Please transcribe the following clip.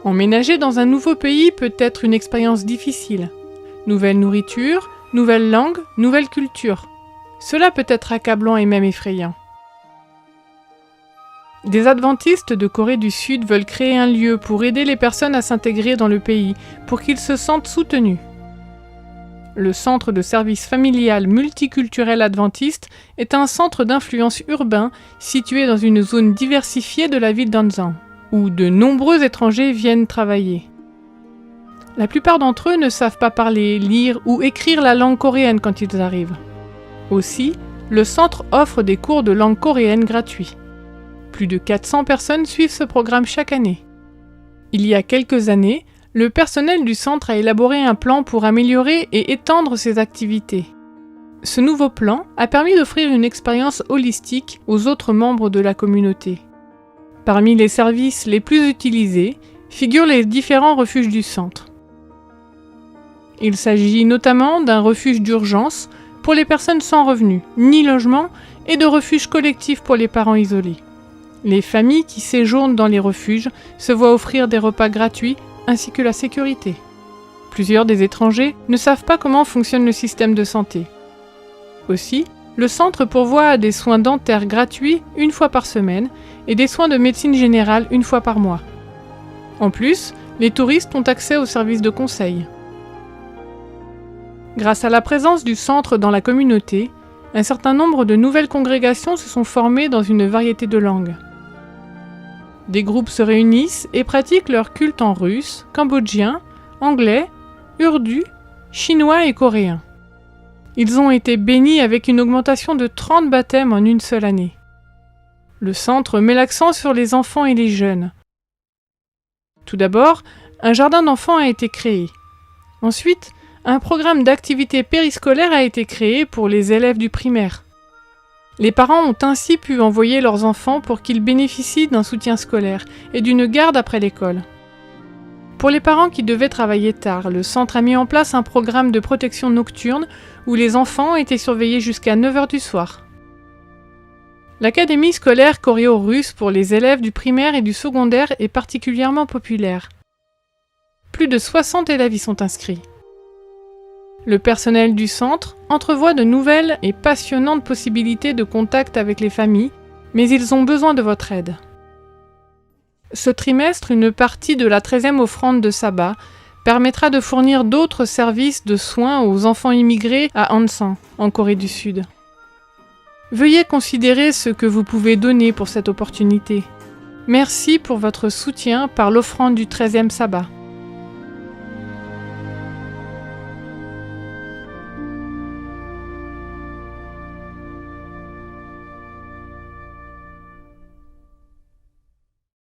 Emménager dans un nouveau pays peut être une expérience difficile. Nouvelle nourriture, nouvelle langue, nouvelle culture. Cela peut être accablant et même effrayant. Des adventistes de Corée du Sud veulent créer un lieu pour aider les personnes à s'intégrer dans le pays, pour qu'ils se sentent soutenus. Le Centre de service familial multiculturel adventiste est un centre d'influence urbain situé dans une zone diversifiée de la ville d'Ansan, où de nombreux étrangers viennent travailler. La plupart d'entre eux ne savent pas parler, lire ou écrire la langue coréenne quand ils arrivent. Aussi, le centre offre des cours de langue coréenne gratuits. Plus de 400 personnes suivent ce programme chaque année. Il y a quelques années, le personnel du centre a élaboré un plan pour améliorer et étendre ses activités. Ce nouveau plan a permis d'offrir une expérience holistique aux autres membres de la communauté. Parmi les services les plus utilisés figurent les différents refuges du centre. Il s'agit notamment d'un refuge d'urgence pour les personnes sans revenus, ni logement, et de refuges collectifs pour les parents isolés. Les familles qui séjournent dans les refuges se voient offrir des repas gratuits ainsi que la sécurité. Plusieurs des étrangers ne savent pas comment fonctionne le système de santé. Aussi, le centre pourvoit des soins dentaires gratuits une fois par semaine et des soins de médecine générale une fois par mois. En plus, les touristes ont accès aux services de conseil. Grâce à la présence du centre dans la communauté, un certain nombre de nouvelles congrégations se sont formées dans une variété de langues. Des groupes se réunissent et pratiquent leur culte en russe, cambodgien, anglais, urdu, chinois et coréen. Ils ont été bénis avec une augmentation de 30 baptêmes en une seule année. Le centre met l'accent sur les enfants et les jeunes. Tout d'abord, un jardin d'enfants a été créé. Ensuite, un programme d'activités périscolaires a été créé pour les élèves du primaire. Les parents ont ainsi pu envoyer leurs enfants pour qu'ils bénéficient d'un soutien scolaire et d'une garde après l'école. Pour les parents qui devaient travailler tard, le centre a mis en place un programme de protection nocturne où les enfants étaient surveillés jusqu'à 9h du soir. L'académie scolaire coréo-russe pour les élèves du primaire et du secondaire est particulièrement populaire. Plus de 60 élèves y sont inscrits. Le personnel du centre entrevoit de nouvelles et passionnantes possibilités de contact avec les familles, mais ils ont besoin de votre aide. Ce trimestre, une partie de la 13e offrande de sabbat permettra de fournir d'autres services de soins aux enfants immigrés à Ansan, en Corée du Sud. Veuillez considérer ce que vous pouvez donner pour cette opportunité. Merci pour votre soutien par l'offrande du 13e sabbat.